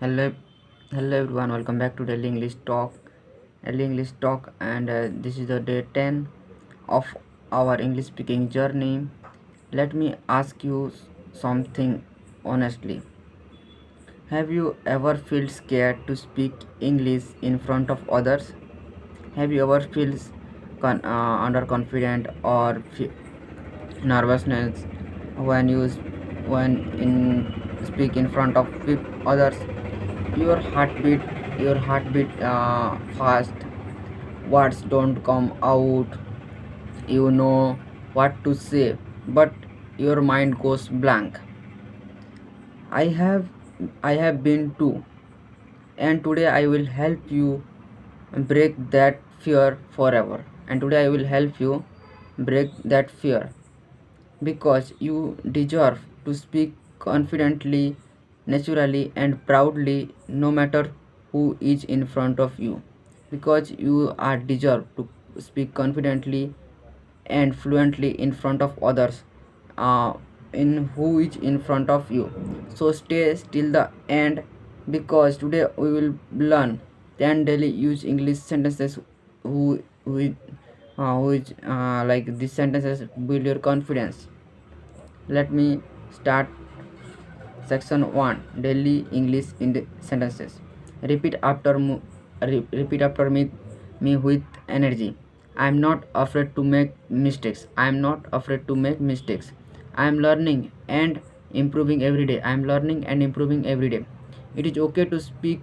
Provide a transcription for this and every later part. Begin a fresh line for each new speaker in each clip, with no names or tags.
Hello, hello everyone. Welcome back to Daily English Talk. Daily English Talk, and this is the day 10 of our English speaking journey. Let me ask you something honestly. Have you ever felt scared to speak English in front of others? Have you ever felt underconfident or nervousness when when in speak in front of others? Your heartbeat fast, words don't come out, you know what to say, but your mind goes blank. I have i have been too, and today I will help you break that fear forever. And today I will help you break that fear, because you deserve to speak confidently, naturally, and proudly, no matter who is in front of you. Because you are deserve to speak confidently and fluently in front of others, uh, in who is in front of you. So stay till the end, because today we will learn 10 daily use English sentences which like these sentences build your confidence. Let me start. Section 1, daily English in the sentences. Repeat after repeat after me with energy. I am not afraid to make mistakes. I am not afraid to make mistakes. I am learning and improving every day. I am learning and improving every day. It is okay to speak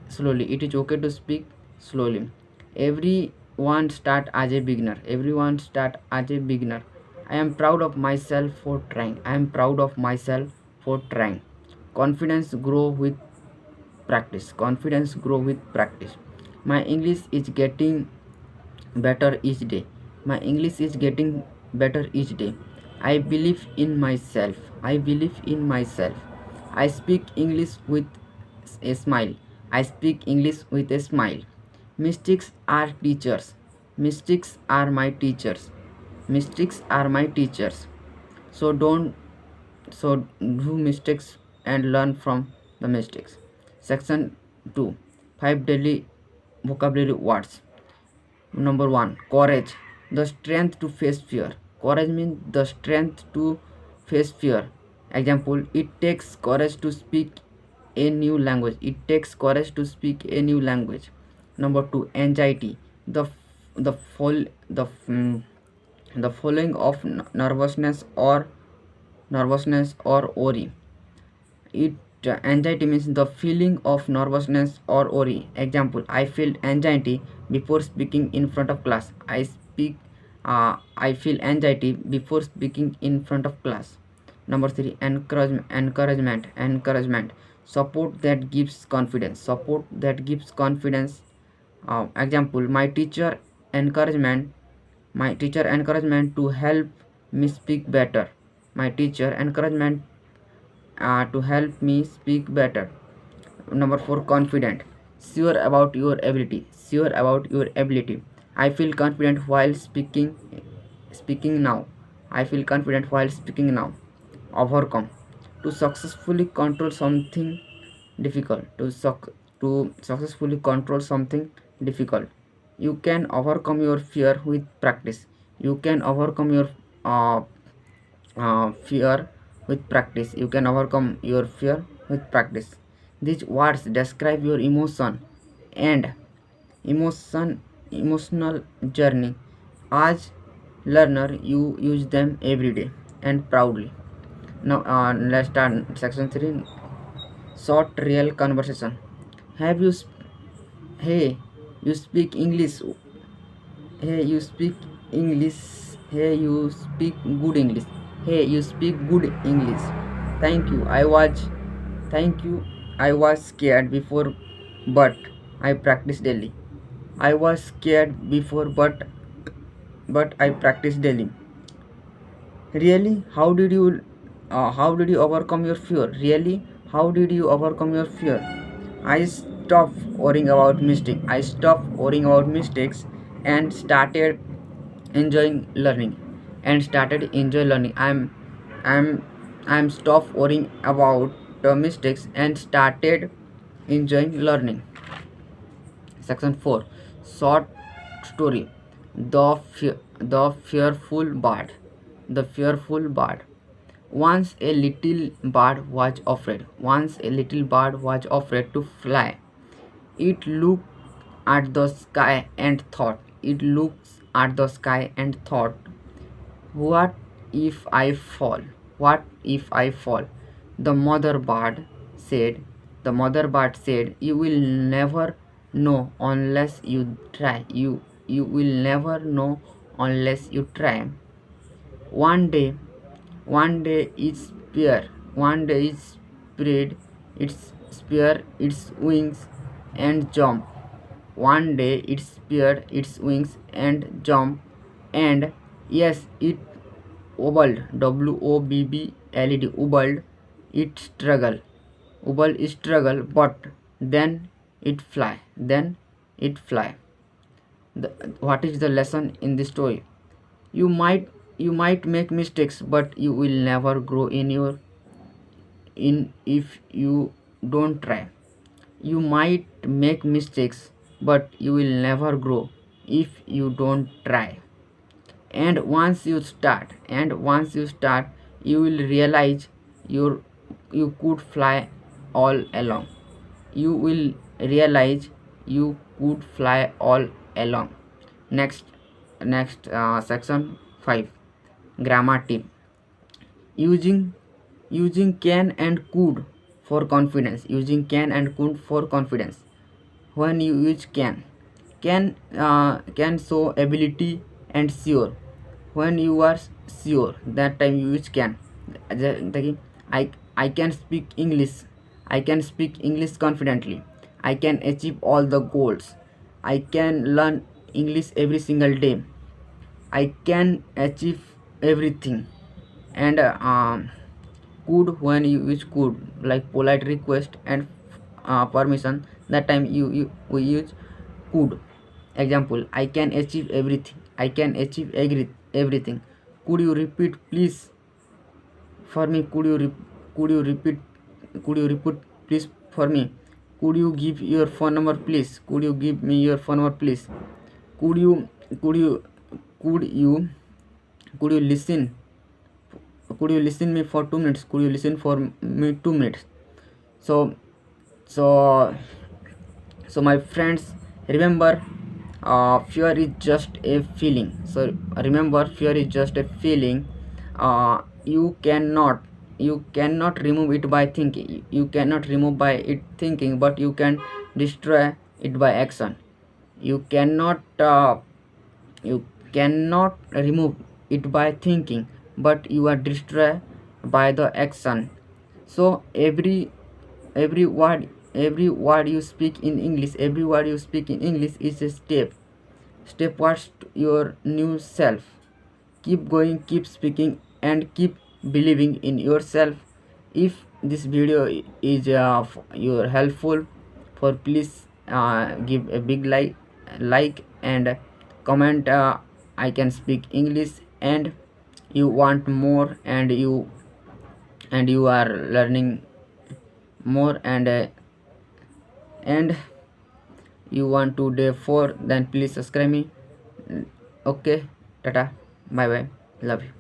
slowly. It is okay to speak slowly. Everyone start as a beginner. Everyone start as a beginner. I am proud of myself for trying. I am proud of myself for trying. Confidence grow with practice. Confidence grow with practice. My English is getting better each day. My English is getting better each day. I believe in myself. I believe in myself. I speak English with a smile. I speak English with a smile. Mistakes are teachers. Mistakes are my teachers. Mistakes are my teachers. So don't so do mistakes and learn from the mistakes. Section 2, 5 daily vocabulary words. Number 1, courage, the strength to face fear. Courage means the strength to face fear. Example, it takes courage to speak a new language. It takes courage to speak a new language. Number 2, anxiety, the the fall the the following of nervousness or worry. It Anxiety means the feeling of nervousness or worry. Example, I feel anxiety before speaking in front of class. I feel anxiety before speaking in front of class. Number 3, encouragement, support that gives confidence. Support that gives confidence. Example, encouragement my teacher encouragement to help me speak better. My teacher encouragement to help me speak better. Number 4, confident, sure about your ability. Sure about your ability. I feel confident while speaking now. I feel confident while speaking now. Overcome, to successfully control something difficult. To successfully control something difficult. You can overcome your fear with practice. You can overcome your uh, fear with practice. You can overcome your fear with practice. These words describe your and emotional journey. As learner, you use them every day and proudly. Now let's start section 3, short real conversation. Have you hey, you speak English. Hey, you speak English. Hey, you speak good English. Hey, you speak good English. Thank you. Thank you. I was scared before, but I practice daily. I was scared before, but I practice daily. Really? How did you overcome your fear? Really? How did you overcome your fear? I stopped worrying about mistakes. I stopped worrying about mistakes and started enjoying learning. I'm I'm stopped worrying about the mistakes and started enjoying learning. Section 4. Short story. The fearful bird. The fearful bird. Once a little bird was afraid. Once a little bird was afraid to fly. It looked at the sky and thought. It looks at the sky and thought, what if I fall? What if I fall? The mother bird said, the mother bird said, you will never know unless you try. You will never know unless you try. One day, one day it spread its wings and jumped. One day it spread its wings and jumped, and yes, it wobbled, wobbled, wobbled, it struggled, but then it fly. What is the lesson in this story? You might make mistakes, but you will never grow in if you don't try. You might make mistakes, but you will never grow if you don't try. And once you start, you will realize you could fly all along. You will realize you could fly all along. Next, section 5. Grammar tip. Using can and could for confidence. Using can and could for confidence. When you use can show ability and sure. When you are sure, that time you use can. I can speak English. I can speak English confidently. I can achieve all the goals. I can learn English every single day. I can achieve everything. And could, when you use could, like polite request and permission, that time we use could. Example, I can achieve everything. I can achieve everything. Could you repeat please for me? Could you repeat please for me? Could you give your phone number please? Could you give me your phone number please? Could you could you could you could you listen me for 2 minutes? Could you listen for me 2 minutes? So so so my friends, remember, fear is just a feeling. So remember, fear is just a feeling. You cannot remove it by thinking. You cannot remove by it thinking, but you can destroy it by action. You cannot you cannot remove it by thinking, but you are destroyed by the action. So every word you speak in English, is a step towards your new self. Keep going, keep speaking, and keep believing in yourself. If this video is your helpful, for please give a big like and comment, I can speak English, and you want more, and you are learning more, and you want to day 4, then please subscribe me. Okay, tata, bye bye, love you.